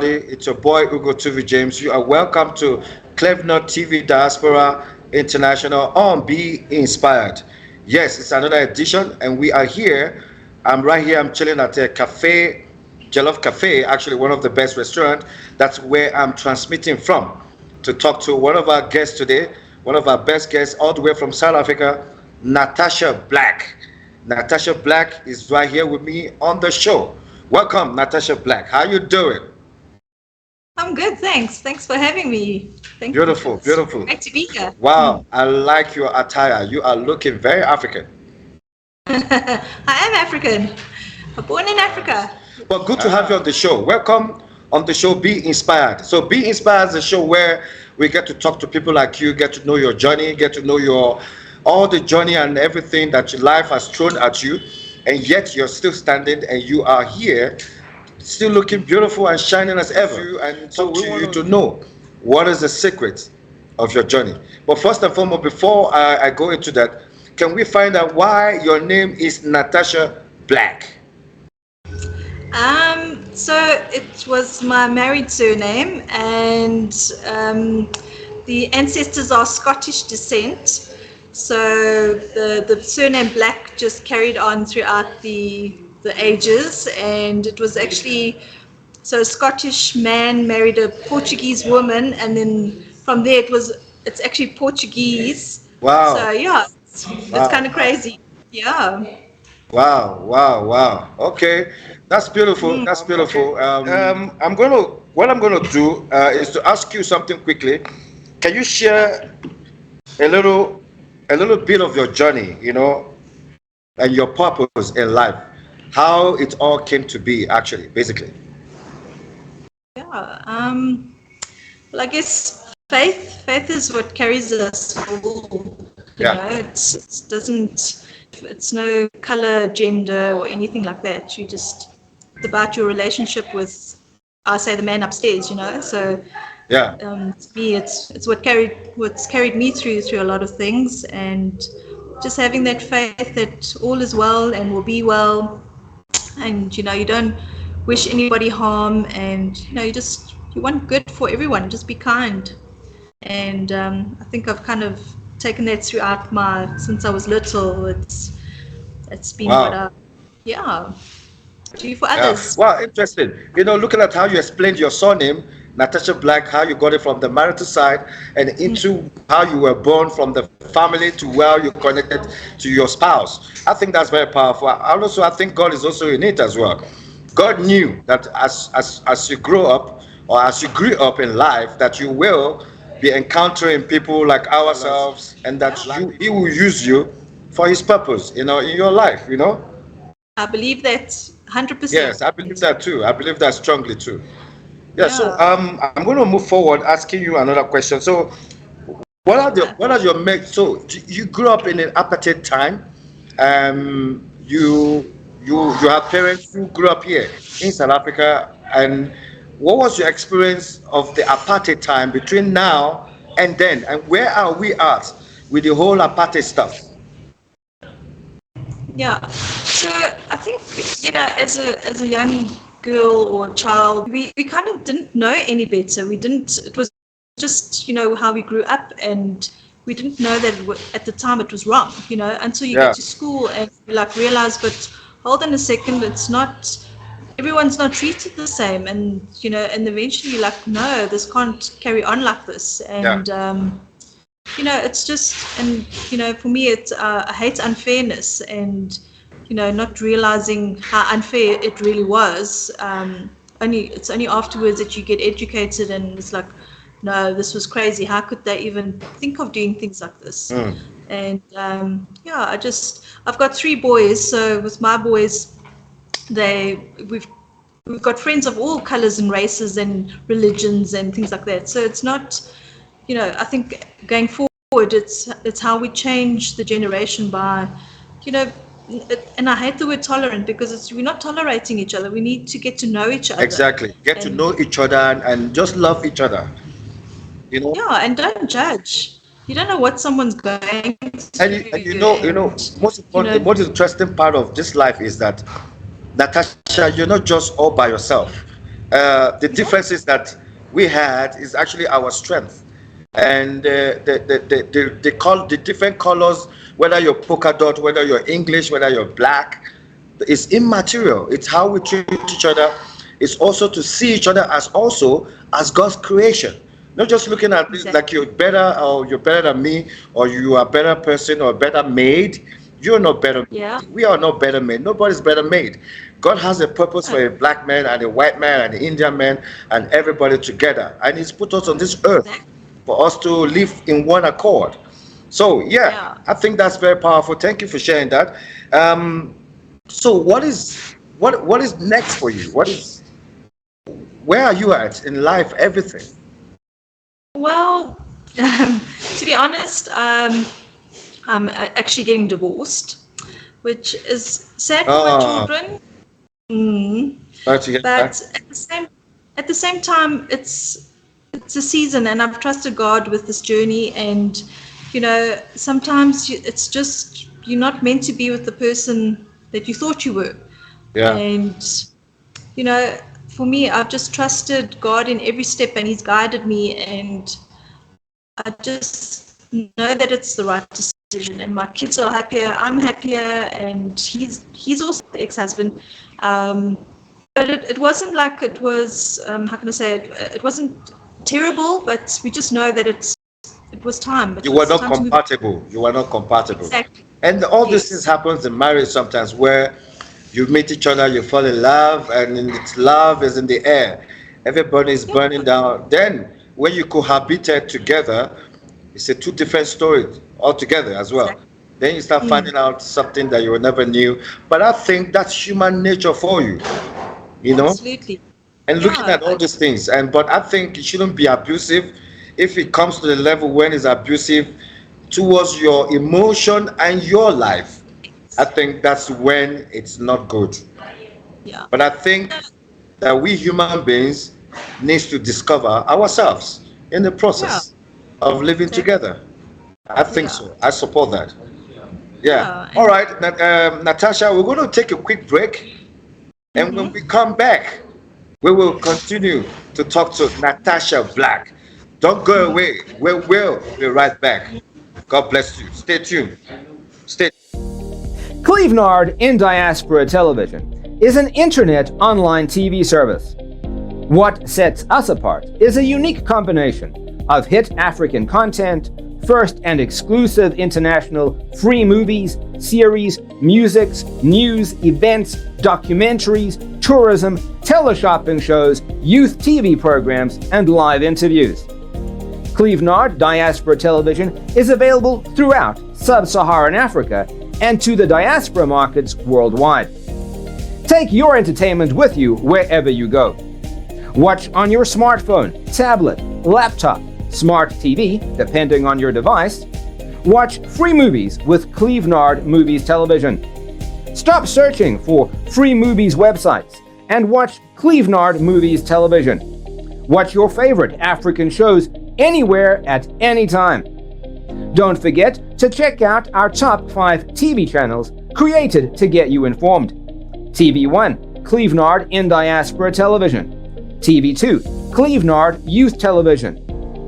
everybody. It's your boy ugotuvijames. You are welcome to Clevenard TV Diaspora International on Be Inspired. Yes, it's another edition, and we are here. I'm right here. I'm chilling at a cafe, Jollof Cafe, actually one of the best restaurants. That's where I'm transmitting from to talk to one of our guests today, one of our best guests, all the way from South Africa, Natasher Black. Natasher Black is right here with me on the show. Welcome, Natasher Black. How you doing? I'm good, thanks. Thanks for having me. Thank you. Beautiful, beautiful. Great to be here. Wow, I like your attire. You are looking very African. I am African. I'm born in Africa. Well, good to have you on the show. Welcome on the show, Be Inspired. So, Be Inspired is a show where we get to talk to people like you, get to know your journey, get to know your all the journey and everything that your life has thrown at you, and yet you're still standing and you are here, still looking beautiful and shining as ever. And so we want you to know what is the secret of your journey. But first and foremost, before I go into that, can we find out why your name is Natasher Black? So it was my married surname, and the ancestors are Scottish descent. So the surname Black just carried on throughout the ages, and it was actually so a Scottish man married a Portuguese woman, and then from there it's actually Portuguese. Wow. So yeah, it's kind of crazy. Yeah. Wow. Okay, that's beautiful. That's beautiful. What I'm gonna do is to ask you something quickly. Can you share a little bit of your journey, and your purpose in life, how it all came to be, actually, basically? Yeah. Well, I guess faith is what carries us all. It's no color, gender, or anything like that. It's about your relationship with, I say, the man upstairs. So. Yeah. To me, it's what's carried me through a lot of things, and just having that faith that all is well and will be well, and you don't wish anybody harm, and you want good for everyone. Just be kind, and I think I've kind of taken that throughout since I was little. It's been what I do for others. Wow, interesting. Looking at how you explained your surname, Natasher Black, how you got it from the marital side and into how you were born from the family to where you connected to your spouse. I think that's very powerful. I think God is also in it as well. God knew that as you grow up, or as you grew up in life, that you will be encountering people like ourselves, and that He will use you for His purpose, in your life, I believe that 100%. Yes, I believe that too. I believe that strongly too. Yeah. So I'm going to move forward, asking you another question. So, what are your mates? So you grew up in an apartheid time. You have parents who grew up here in South Africa, and what was your experience of the apartheid time between now and then, and where are we at with the whole apartheid stuff? Yeah. So I think as a young girl or child, we kind of didn't know any better. It was just how we grew up, and we didn't know that at the time it was wrong, until you get to school and you realize, but hold on a second, everyone's not treated the same, and and eventually you're like, no, this can't carry on like this, and it's just, and for me it's I hate unfairness, and not realizing how unfair it really was. It's only afterwards that you get educated, and it's like, no, this was crazy. How could they even think of doing things like this? And I've got 3 boys. So with my boys, we've got friends of all colors and races and religions and things like that. So it's not, I think going forward, it's how we change the generation by, and I hate the word tolerant, because we're not tolerating each other. We need to get to know each other. Exactly. Get to know each other and just love each other. Yeah, and don't judge. You don't know what someone's going through. And most important, the most interesting part of this life is that, Natasha, you're not just all by yourself. The differences that we had is actually our strength. And the different colors, whether you're polka dot, whether you're English, whether you're black, is immaterial. It's how we treat each other. It's also to see each other as also as God's creation. Not just looking at it like you're better or you're better than me or you are a better person or better made. You're not better. Yeah. We are not better made. Nobody's better made. God has a purpose for a black man and a white man and an Indian man and everybody together. And He's put us on this earth for us to live in one accord. So yeah, I think that's very powerful. Thank you for sharing that. So what is next for you? Where are you at in life? Everything. Well, to be honest, I'm actually getting divorced, which is sad for my children. Glad to hear that. But at the same time, it's a season, and I've trusted God with this journey. And sometimes it's just you're not meant to be with the person that you thought you were. Yeah. And for me, I've just trusted God in every step, and He's guided me, and I just know that it's the right decision. And my kids are happier, I'm happier, and he's also the ex-husband. But it wasn't like it was. How can I say it? It wasn't terrible, but we just know that it was time. You were not compatible. You were not compatible. Exactly. And all these things happens in marriage sometimes, where you meet each other, you fall in love, and love is in the air. Everybody is burning down. Then when you cohabited together, it's a two different stories altogether as well. Exactly. Then you start finding out something that you never knew. But I think that's human nature for you, Absolutely. and looking at all these things. But I think it shouldn't be abusive. If it comes to the level when it's abusive towards your emotion and your life, I think that's when it's not good. Yeah. But I think that we human beings needs to discover ourselves in the process of living together. I think so. I support that. Yeah. All right, Natasha, we're going to take a quick break, and when we come back, we will continue to talk to Natasher Black. Don't go away. We will be right back. God bless you. Stay tuned. Stay. Clevenard in Diaspora Television is an internet online TV service. What sets us apart is a unique combination of hit African content, first and exclusive international free movies, series, musics, news, events, documentaries, tourism, teleshopping shows, youth TV programs, and live interviews. Clevenard Diaspora Television is available throughout sub-Saharan Africa and to the diaspora markets worldwide. Take your entertainment with you wherever you go. Watch on your smartphone, tablet, laptop, smart TV, depending on your device. Watch free movies with Clevenard Movies Television. Stop searching for free movies websites and watch Clevenard Movies Television. Watch your favorite African shows anywhere at any time. Don't forget to check out our top 5 TV channels created to get you informed. TV1, Clevenard in Diaspora Television. TV2, Clevenard Youth Television.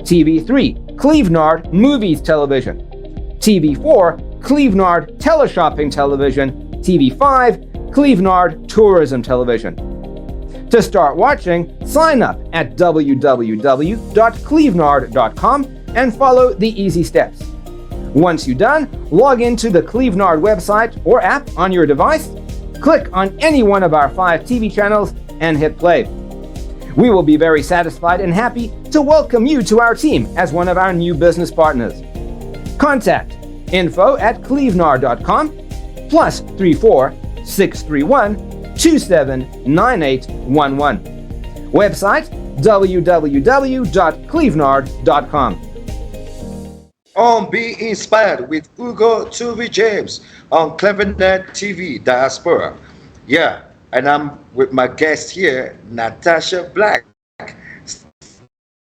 TV3, Clevenard Movies Television. TV4, Clevenard Teleshopping Television. TV5, Clevenard Tourism Television. To start watching, sign up at www.clevenard.com and follow the easy steps. Once you're done, log into the Clevenard website or app on your device, click on any one of our 5 TV channels, and hit play. We will be very satisfied and happy to welcome you to our team as one of our new business partners. Contact info@clevenard.com +34 631 279811. Website www.clevenard.com. On Be Inspired with ugotuvijames on Clevenard TV Diaspora. Yeah, and I'm with my guest here, Natasher Black,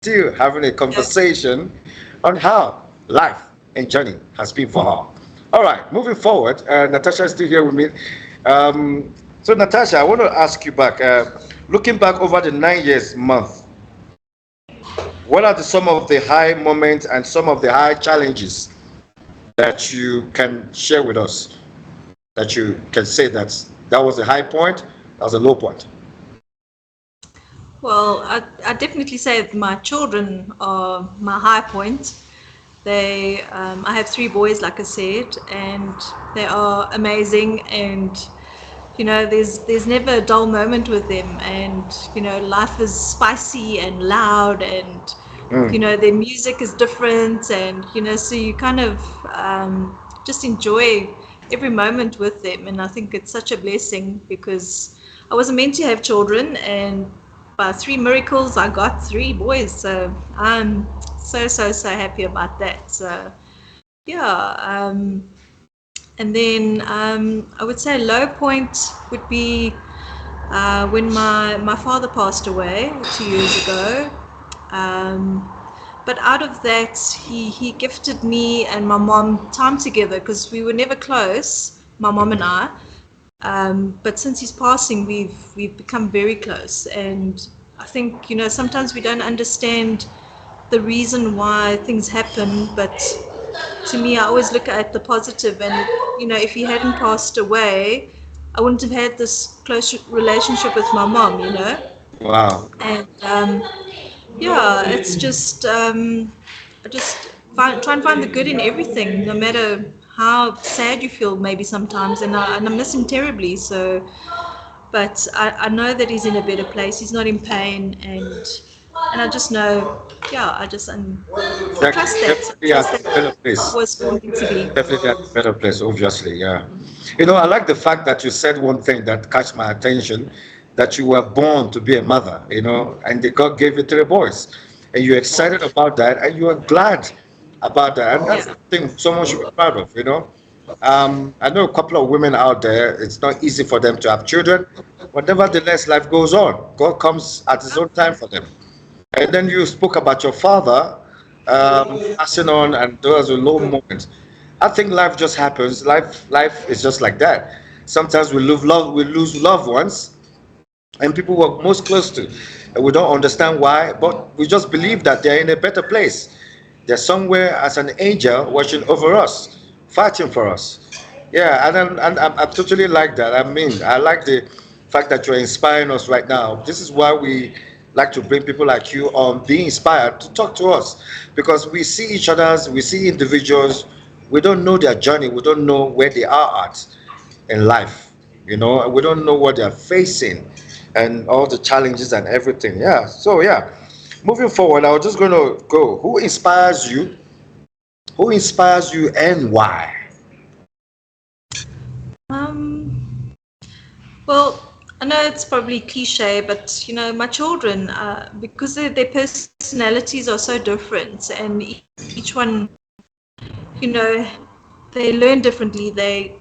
still having a conversation on how life and journey has been for her. All right, moving forward, Natasha is still here with me. So Natasha, I want to ask you back, Looking back over the 9 years month, what are some of the high moments and some of the high challenges that you can share with us? That you can say that was a high point, that was a low point. Well, I definitely say that my children are my high point. I have three boys, like I said, and they are amazing. And there's never a dull moment with them. And life is spicy and loud, and their music is different, and so you kind of just enjoy every moment with them. And I think it's such a blessing, because I wasn't meant to have children, and by three miracles I got three boys. So I'm so happy about that. So yeah. And then I would say a low point would be when my father passed away 2 years ago. But out of that, he gifted me and my mom time together, because we were never close, my mom and I. But since his passing, we've become very close. And I think sometimes we don't understand the reason why things happen, but to me, I always look at the positive. And if he hadn't passed away, I wouldn't have had this close relationship with my mom. Wow. And yeah, it's just I just try and find the good in everything, no matter how sad you feel maybe sometimes. And I miss him terribly. So, but I know that he's in a better place. He's not in pain, and I just know, yeah, I just trust that. Definitely at a better place. Was meant to be. Definitely at a better place, obviously, yeah. I like the fact that you said one thing that caught my attention, that you were born to be a mother, and God gave you three boys. And you're excited about that, and you are glad about that. And that's the thing someone should be proud of, I know a couple of women out there, it's not easy for them to have children, but nevertheless, life goes on. God comes at his own time for them. And then you spoke about your father passing on, and those are low moments. I think life just happens. Life is just like that. Sometimes we lose loved ones, and people we're most close to, and we don't understand why, but we just believe that they're in a better place. They're somewhere as an angel watching over us, fighting for us. Yeah, and I totally like that. I mean, I like the fact that you're inspiring us right now. This is why we like to bring people like you on, be inspired to talk to us, because we see each other's, we see individuals, we don't know their journey, we don't know where they are at in life, we don't know what they're facing and all the challenges and everything. Yeah, so yeah, moving forward, I was just going to go, who inspires you and why? Well, I know it's probably cliche, but my children, because their personalities are so different, and each one, they learn differently. They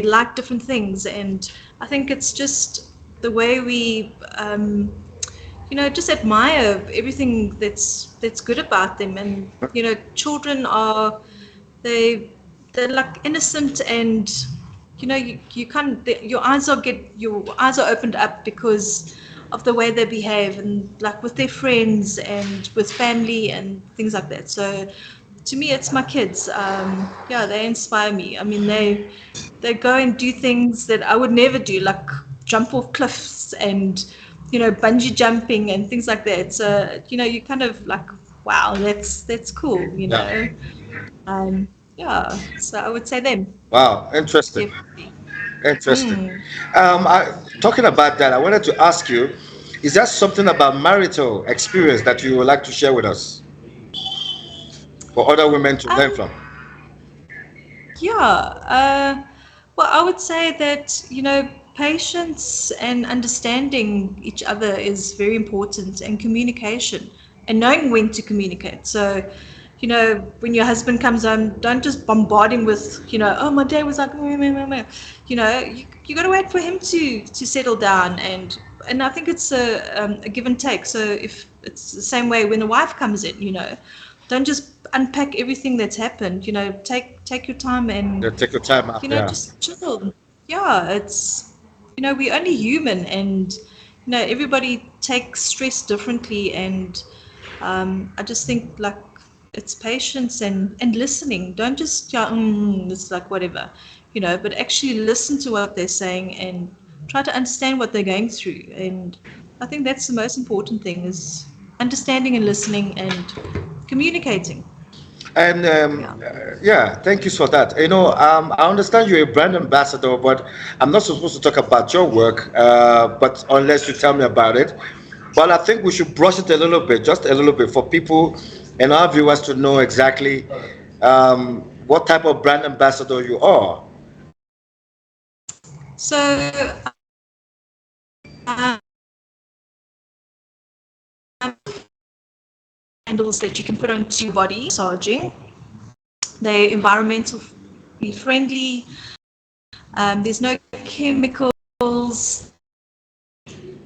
like different things, and I think it's just the way we, just admire everything that's good about them. And children are they're like innocent, and you can't, your eyes are opened up because of the way they behave, and like with their friends and with family and things like that. So to me, it's my kids. Yeah, they inspire me. I mean, they go and do things that I would never do, like jump off cliffs and bungee jumping and things like that. So you kind of like, wow, that's cool. Yeah, so I would say them. Wow, interesting. Definitely. Interesting. Talking about that, I wanted to ask you, is there something about marital experience that you would like to share with us for other women to learn from? Yeah. Well, I would say that, patience and understanding each other is very important, and communication and knowing when to communicate. So, when your husband comes home, don't just bombard him with, oh, my day was like, meh, meh, meh, meh. You got to wait for him to settle down. And I think it's a give and take. So if it's the same way when the wife comes in, don't just unpack everything that's happened. Take your time and Yeah, take your time out. Yeah. just chill. Yeah, it's we're only human, and everybody takes stress differently, and I just think like it's patience and listening. Don't just it's like whatever, but actually listen to what they're saying and try to understand what they're going through. And I think that's the most important thing, is understanding and listening and communicating. And Yeah. yeah, thank you for that. I understand you're a brand ambassador, but I'm not supposed to talk about your work, but unless you tell me about it. But I think we should brush it a little bit, just a little bit, for people and our viewers to know exactly what type of brand ambassador you are. So candles that you can put onto your body, massaging. They're environmentally friendly. There's no chemicals.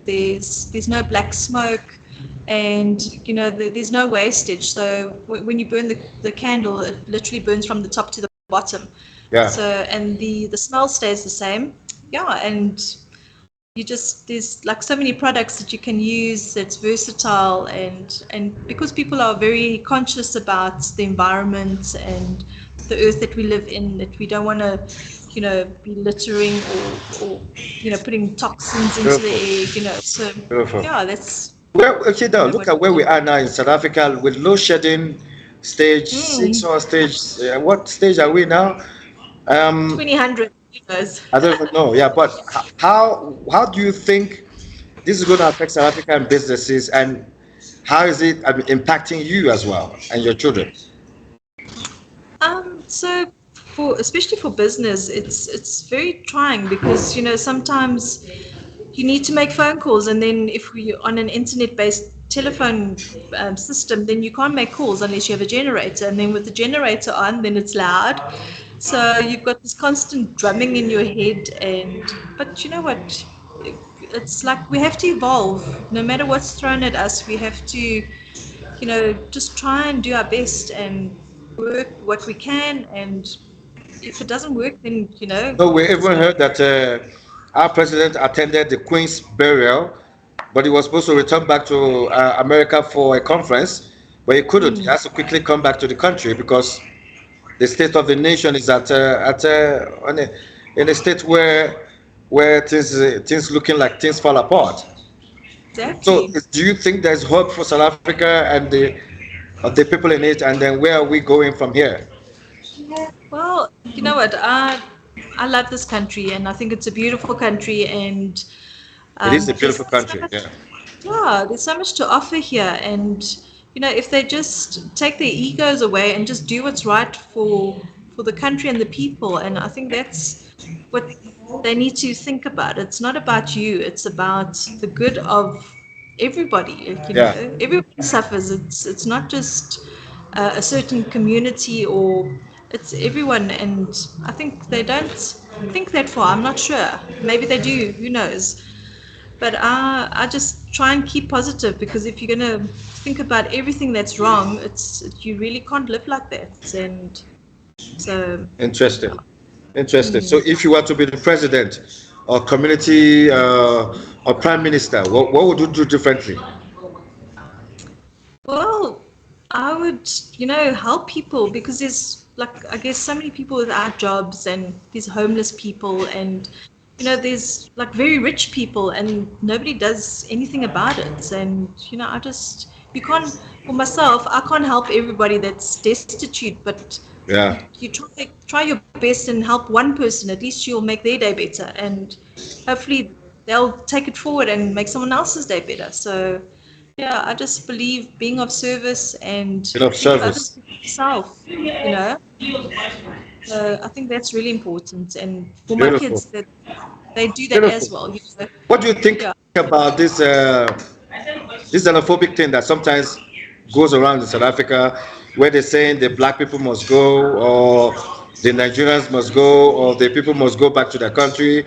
There's no black smoke, and there's no wastage. So when you burn the candle, it literally burns from the top to the bottom. Yeah. So and the smell stays the same. Yeah, and there's like so many products that you can use that's versatile, and because people are very conscious about the environment and the earth that we live in, that we don't want to be littering or putting toxins into the air, so Beautiful. yeah, that's Well, okay, now look what at we where we do. are now in South Africa with load shedding stage six mm, or stage. What stage are we now? Um, 2000 kilos. I don't even know. Yeah, but how do you think this is going to affect South African businesses, and how is it impacting you as well and your children? So for especially for business, it's very trying, because sometimes you need to make phone calls, and then if we're on an internet-based telephone system, then you can't make calls unless you have a generator, and then with the generator on, then it's loud. So you've got this constant drumming in your head, but you know what? It's like we have to evolve. No matter what's thrown at us, we have to, just try and do our best and work what we can. And if it doesn't work, then No, we it's even not. heard that our president attended the Queen's burial, but he was supposed to return back to America for a conference, but he couldn't. He has to quickly come back to the country because the state of the nation is in a state where things looking like things fall apart. So, Exactly. do you think there's hope for South Africa and the people in it, and then where are we going from here? Well, you know what? I love this country, and I think it's a beautiful country, and It is a there's beautiful so country. much, Yeah, yeah, there's so much to offer here. And if they just take their egos away and just do what's right for the country and the people, and I think that's what they need to think about. It's not about you; it's about the good of everybody. Like, yeah, everybody suffers. It's not just a certain community, or it's everyone. And I think they don't think that far. I'm not sure. Maybe they do. Who knows? But I just try and keep positive, because if you're gonna think about everything that's wrong, you really can't live like that. And so, interesting. yeah. Interesting. So, if you were to be the president or community or prime minister, what would you do differently? Well, I would, help people, because there's like, I guess, so many people without jobs, and these homeless people, and there's like very rich people, and nobody does anything about it. And you can't, for myself, I can't help everybody that's destitute, but you, Yeah, you try your best and help one person. At least you'll make their day better, and hopefully they'll take it forward and make someone else's day better. So yeah, I just believe being of service and bit of think of others service. before yourself, you know. So I think that's really important. And for my Beautiful. kids, that they do that Beautiful. as well. What do you think Yeah. about this xenophobic thing that sometimes goes around in South Africa, where they're saying the black people must go, or the Nigerians must go, or the people must go back to their country?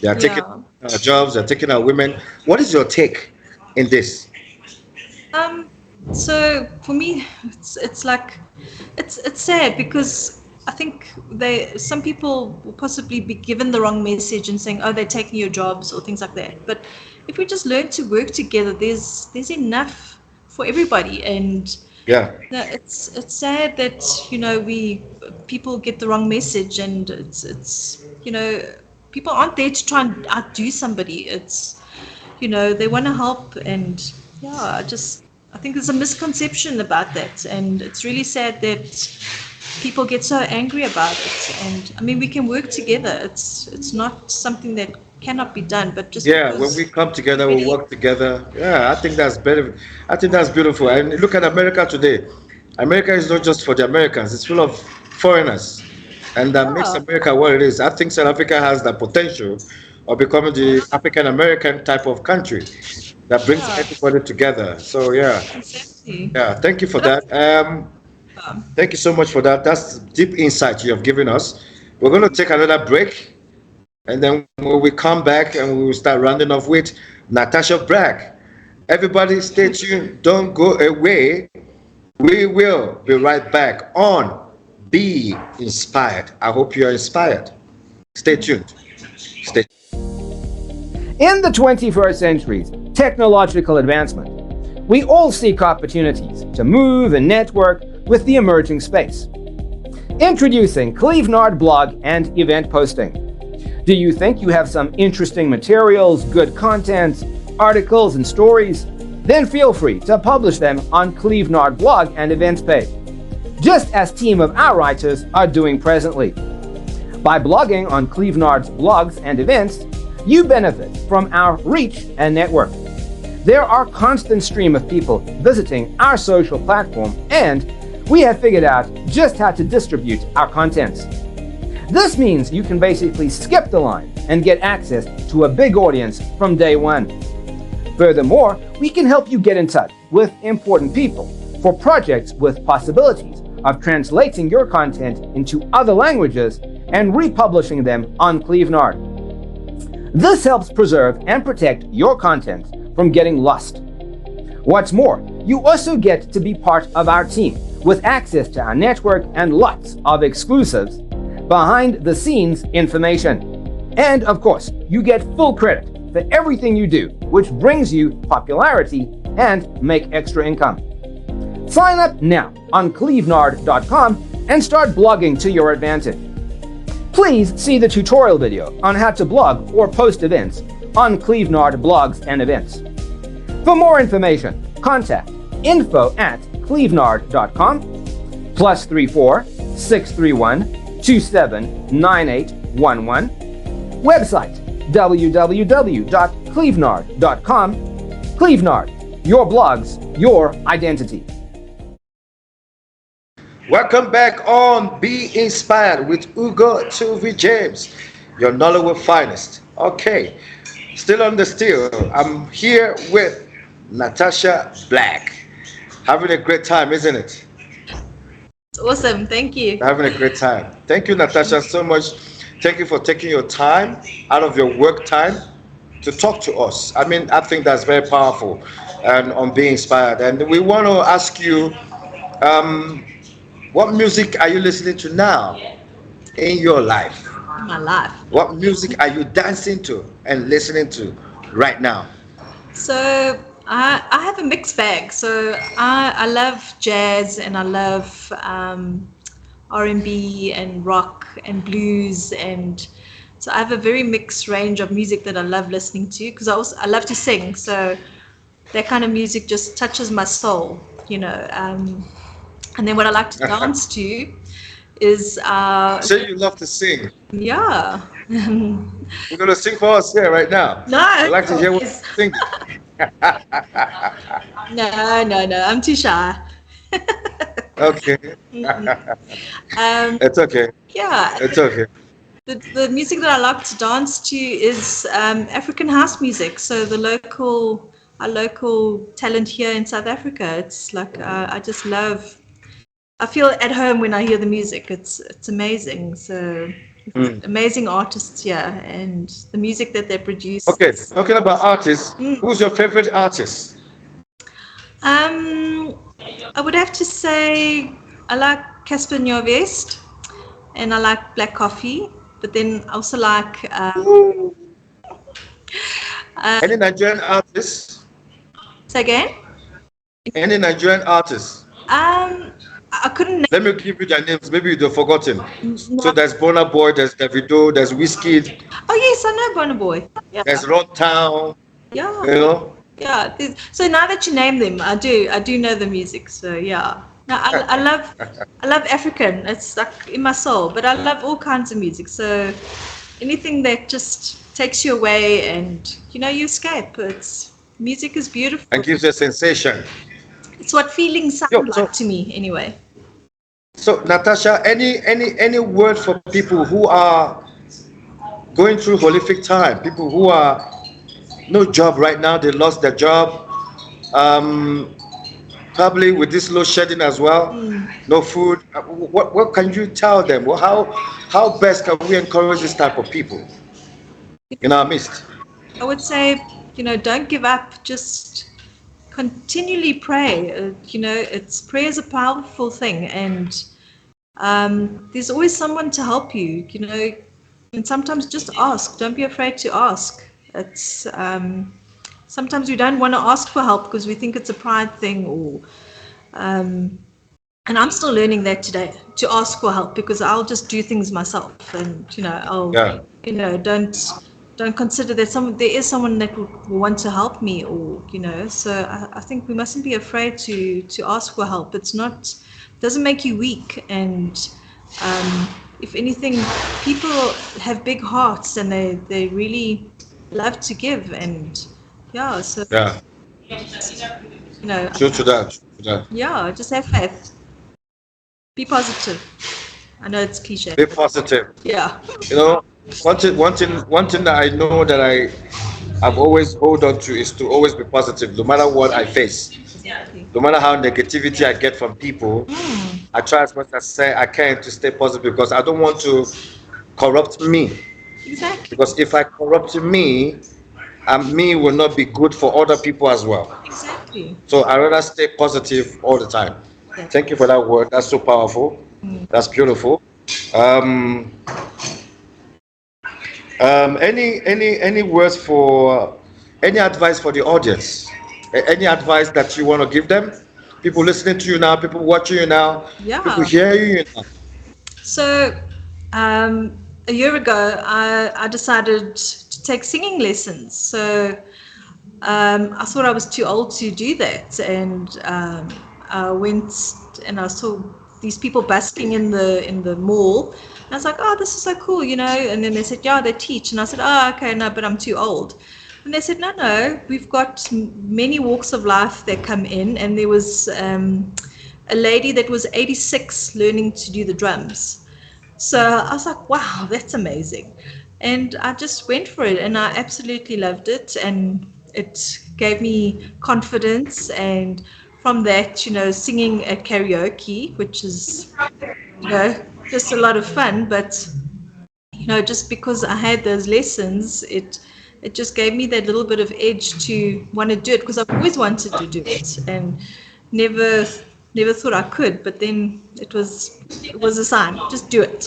They are taking Yeah. our jobs, they're taking our women. What is your take in this? Um, so for me, it's like it's sad, because I think some people will possibly be given the wrong message and saying, oh, they're taking your jobs or things like that. But if we just learn to work together, there's enough for everybody. And Yeah. no, it's sad that we people get the wrong message, and it's people aren't there to try and outdo somebody. It's they want to help, and yeah, I think there's a misconception about that, and it's really sad that people get so angry about it. And I mean, we can work together. It's not something that cannot be done, but just Yeah, when because we come together, we really, work together. Yeah, I think that's better. I think that's beautiful. And look at America today. America is not just for the Americans, it's full of foreigners. And that makes yeah, America what it is. I think South Africa has the potential of becoming the African American type of country that brings yeah, everybody together. So, yeah, exactly. yeah, thank you for But that. Thank you so much for that. That's deep insight you have given us. We're going to take another break. And then when we come back and we will start rounding off with Natasher Black. Everybody stay tuned. Don't go away. We will be right back on Be Inspired. I hope you are inspired. Stay tuned. Stay. In the 21st century's technological advancement, we all seek opportunities to move and network with the emerging space. Introducing Clevenard blog and event posting. Do you think you have some interesting materials, good content, articles, and stories? Then feel free to publish them on Clevenard blog and events page, just as team of our writers are doing presently. By blogging on Clevenard's blogs and events, you benefit from our reach and network. There are constant stream of people visiting our social platform, and we have figured out just how to distribute our contents. This means you can basically skip the line and get access to a big audience from day one. Furthermore, we can help you get in touch with important people for projects with possibilities of translating your content into other languages and republishing them on Clevenard. This helps preserve and protect your content from getting lost. What's more, you also get to be part of our team with access to our network and lots of exclusives, behind-the-scenes information. And of course, you get full credit for everything you do, which brings you popularity and make extra income. Sign up now on clevenard.com and start blogging to your advantage. Please see the tutorial video on how to blog or post events on Clevenard blogs and events. For more information, contact info@clevenard.com +34 631 279811. Website www.clevenard.com. Clevenard, your blogs, your identity. Welcome back on Be Inspired with ugotuvijames, your Nollywood finest. Okay, still on the still. I'm here with Natasher Black. Having a great time, isn't it? it's awesome. Thank you. Having a great time. Thank you, Natasha, so much. Thank you for taking your time out of your work time to talk to us. I mean, I think that's very powerful and on Being Inspired. And we want to ask you, what music are you listening to now in your life? My life. What music are you dancing to and listening to right now? So I have a mixed bag. So I love jazz, and I love R&B and rock and blues, and so I have a very mixed range of music that I love listening to, because I love to sing. So that kind of music just touches my soul, and then what I like to dance to is So you love to sing. yeah. You're going to sing for us here right now. No, I'd like to hear what you sing. no, I'm too shy. Okay. Um, It's okay. yeah, It's okay. the music that I like to dance to is African house music. So our local talent here in South Africa. It's like I just love. I feel at home when I hear the music. It's amazing. So amazing artists here, and the music that they produce. Okay, talking about artists, who's your favorite artist? I would have to say I like Casper Nyovest, and I like Black Coffee. But then I also like Any Nigerian artists? So again, Any Nigerian artists? I couldn't Let me give you their names. Maybe you've forgotten. name. So there's Burna Boy, there's Davido, there's Whiskey, Oh yes, I know Burna Boy. Yeah, there's Run Town. yeah, You know. yeah. So now that you name them, I do know the music. So yeah. No, I love African. It's like in my soul. But I love all kinds of music. So anything that just takes you away and you escape. It's music is beautiful. And gives a sensation. It's what feelings sound Yo, like to me, anyway. So Natasha, any word for people who are going through horrific time? People who are no job right now, they lost their job. Um, Probably with this load shedding as well, no food. What can you tell them? Well, how best can we encourage this type of people in our midst? I would say, don't give up. Just continually pray. It's prayer is a powerful thing, and there's always someone to help you. And sometimes just ask. Don't be afraid to ask. It's sometimes we don't want to ask for help because we think it's a pride thing, or and I'm still learning that today, to ask for help, because I'll just do things myself, and don't consider that there is someone that will want to help me, or so I think we mustn't be afraid to ask for help. Doesn't make you weak, and if anything, people have big hearts and they really love to give, and yeah, so Yeah, true to that. True to that. yeah, just have faith, be positive. I know it's cliche. Be positive. Yeah. You know, one thing that I know that I've always hold on to is to always be positive, no matter what I face, Exactly. no matter how negativity I get from people. I try as much as I can to stay positive because I don't want to corrupt me. Exactly. Because if I corrupt me, me will not be good for other people as well. Exactly. So I rather stay positive all the time. Thank you for that word. That's so powerful. That's beautiful. Um, any words for any advice for the audience? Any advice that you want to give them? People listening to you now, people watching you now, people Yeah. hearing you now. So, a year ago, I decided to take singing lessons. So, I thought I was too old to do that, and I went and I saw these people busking in the mall. And I was like, oh, this is so cool, And then they said, yeah, they teach, and I said, oh, okay, no, but I'm too old. And they said, no, we've got many walks of life that come in, and there was a lady that was 86 learning to do the drums. So I was like, wow, that's amazing. And I just went for it, and I absolutely loved it, and it gave me confidence. And from that, singing at karaoke, which is, just a lot of fun, but just because I had those lessons, it just gave me that little bit of edge to want to do it, because I've always wanted to do it and never thought I could. But then it was a sign, just do it.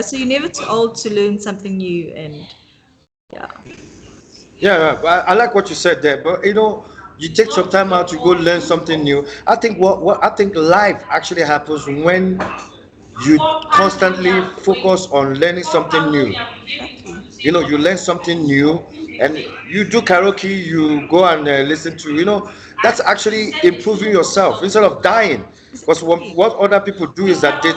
So you're never too old to learn something new, and yeah. Yeah, I like what you said there, but you take some time out to go learn something new. I think what I think life actually happens when you constantly focus on learning something new. You learn something new, and you do karaoke, you go and listen to, that's actually improving yourself instead of dying. Because what other people do is that they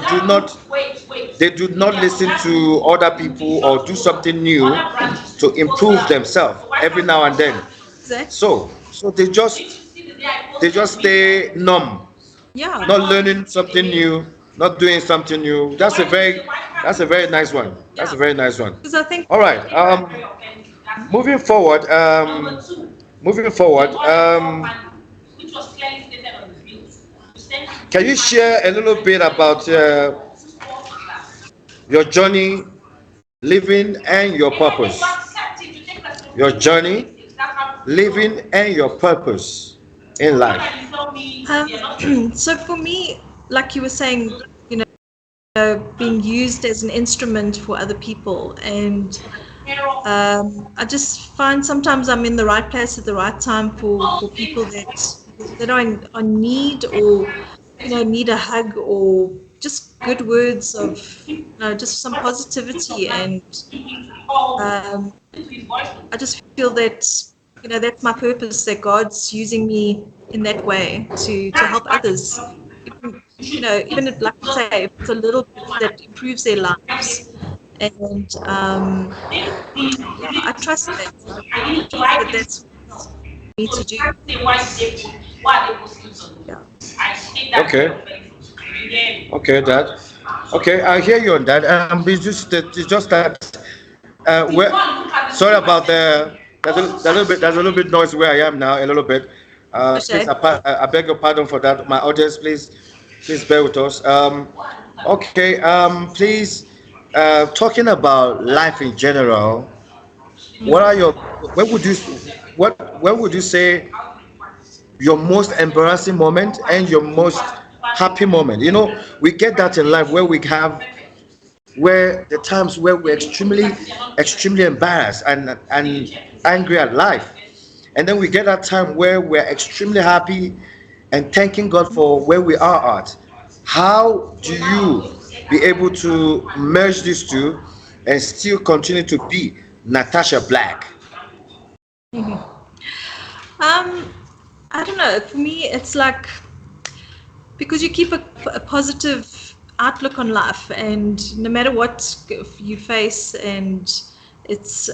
do not listen to other people or do something new to improve themselves every now and then. Exactly. So they just stay numb, Yeah. not learning something new, not doing something new. That's a very nice one. That's a very nice one. Because I think All right. Moving forward. Moving forward. Can you share a little bit about your journey, living, and your purpose? Your journey, living, and your purpose in life. so for me, like you were saying, being used as an instrument for other people, and I just find sometimes I'm in the right place at the right time for people that are in need, or need a hug, or just good words of just some positivity. And I just feel that that's my purpose, that God's using me in that way to help others. Even if, like I say, if it's a little bit that improves their lives. And I trust that. I trust that that's what I need to do. Yeah. Okay. Okay, Dad. Okay, I hear you on that. It's just that. Sorry about there's a little bit noise where I am now. A little bit. No Please, shade. I beg your pardon for that. My audience, please bear with us. Okay. Please. Talking about life in general. What are your? When would you? When would you say your most embarrassing moment and your most happy moment? We get that in life where the times where we're extremely embarrassed and angry at life, and then we get that time where we're extremely happy and thanking God for where we are at. How do you be able to merge these two and still continue to be Natasha Black? Um, I don't know. For me, it's like, because you keep a positive outlook on life, and no matter what you face, and it's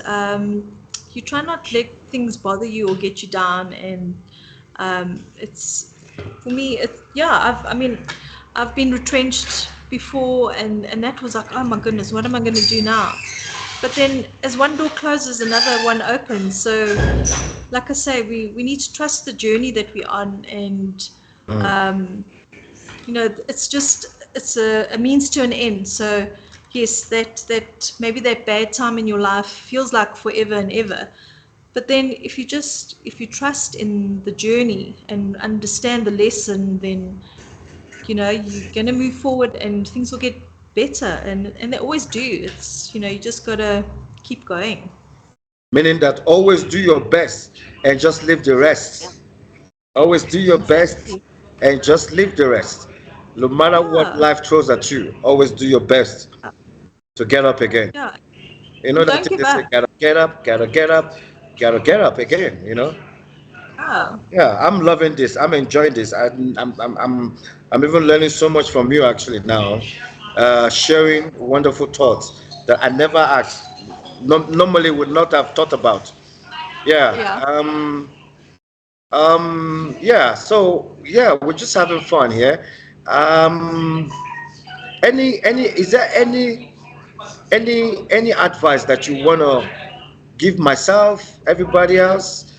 you try not to let things bother you or get you down. And it's for me, I mean, I've been retrenched before, and that was like, oh my goodness, what am I going to do now? But then as one door closes, another one opens. So like I say, we need to trust the journey that we're on. And um, it's a means to an end. So yes, that maybe that bad time in your life feels like forever and ever. But then if you trust in the journey and understand the lesson, then you're going to move forward, and things will get better, and they always do. It's you just got to keep going. Meaning that always do your best and just leave the rest. Always do your best Exactly. and just leave the rest. No matter what Yeah. life throws at you, always do your best to get up again. Yeah. You know And that don't thing give they say, up. gotta get up, gotta get up, gotta get up again. Yeah. Yeah, I'm loving this. I'm enjoying this. I'm even learning so much from you actually now. Sharing wonderful thoughts that I never asked, normally would not have thought about. Yeah. Yeah. Yeah. So yeah, we're just having fun here. Um, is there any advice that you wanna give myself, everybody else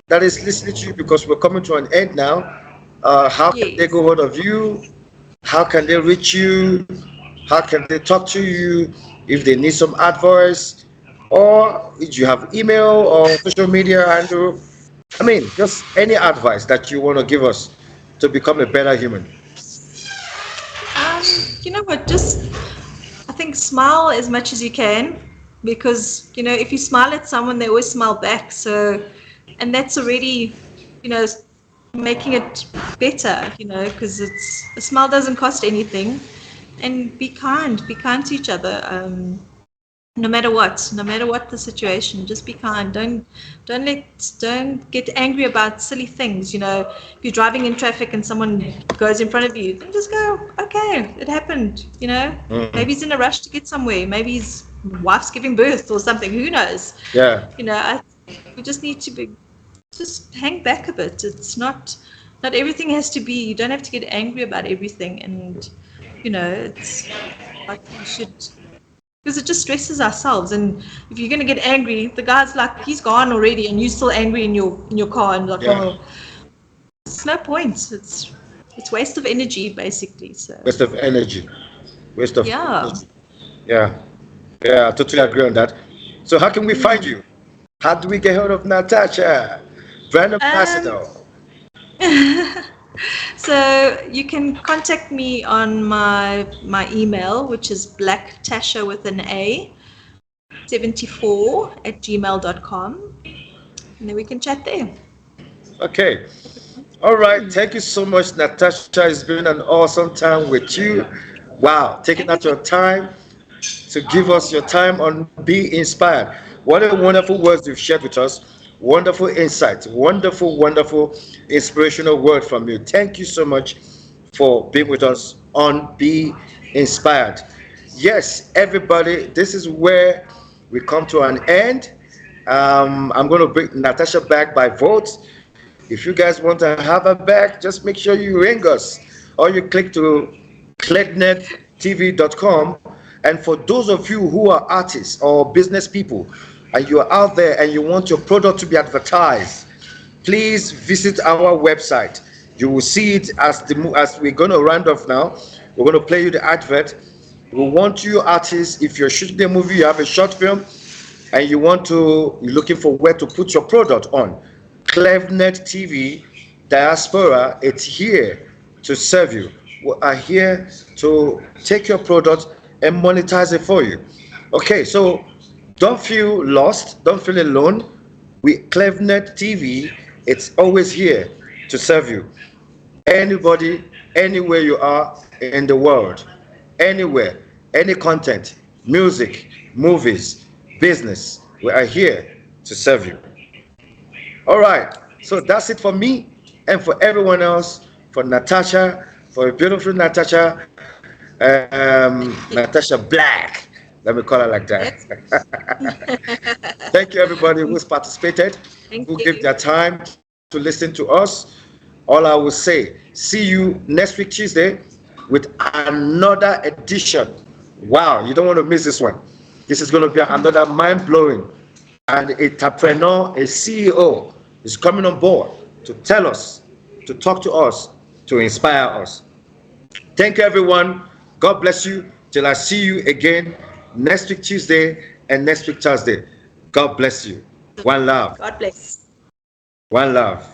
that is listening to you, because we're coming to an end now. How can they go Yes. hold of you? How can they reach you? How can they talk to you if they need some advice? Or if you have email or social media handle? I mean, just any advice that you want to give us to become a better human. You know what? Just, I think, smile as much as you can, because if you smile at someone, they always smile back. So, and that's already, you know, making it better. Because a smile doesn't cost anything. And be kind to each other. No matter what the situation, just be kind. Don't get angry about silly things. If you're driving in traffic and someone goes in front of you, then just go, okay, it happened. Maybe he's in a rush to get somewhere. Maybe his wife's giving birth or something. Who knows? Yeah. We just need to be just hang back a bit. It's not everything has to be. You don't have to get angry about everything. And it's like you should, because it just stresses ourselves. And if you're going to get angry, the guy's like, he's gone already, and you're still angry in your car, and like, Yeah. oh, it's no point. It's waste of energy, basically. So Waste of energy. Waste of yeah. energy. Yeah. Yeah, I totally agree on that. So how can we find you? How do we get hold of Natasha? Brand um ambassador. so you can contact me on my email, which is blacktasha with an A 74@gmail.com, and then we can chat there. Okay. All right. Thank you so much, Natasha. It's been an awesome time with you. Wow. Taking out your time to give us your time on Be Inspired. What a wonderful words you've shared with us. Wonderful insight. Wonderful, wonderful, inspirational word from you. Thank you so much for being with us on Be Inspired. Yes, everybody, this is where we come to an end. I'm going to bring Natasha back by vote. If you guys want to have her back, just make sure you ring us or you click to clevenettv.com. And for those of you who are artists or business people and you are out there and you want your product to be advertised, please visit our website. You will see it as we're going to round off now. We're going to play you the advert. We want you artists, if you're shooting a movie, you have a short film, and you're looking for where to put your product on. Clevenet TV Diaspora, it's here to serve you. We are here to take your product and monetize it for you. Okay, so don't feel lost, don't feel alone. Clevenet TV, it's always here to serve you. Anybody, anywhere you are in the world, anywhere, any content, music, movies, business, we are here to serve you. All right, so that's it for me and for everyone else, for Natasha, for a beautiful Natasha, Natasher Black. Let me call her like that. Thank you, everybody who's participated, Thank who you. gave their time to listen to us. All I will say, see you next week, Tuesday, with another edition. Wow, you don't want to miss this one. This is going to be another mind blowing. And entrepreneur, a CEO, is coming on board to tell us, to talk to us, to inspire us. Thank you, everyone. God bless you. Till I see you again next week, Tuesday, and next week, Thursday. God bless you. One love. God bless. One love.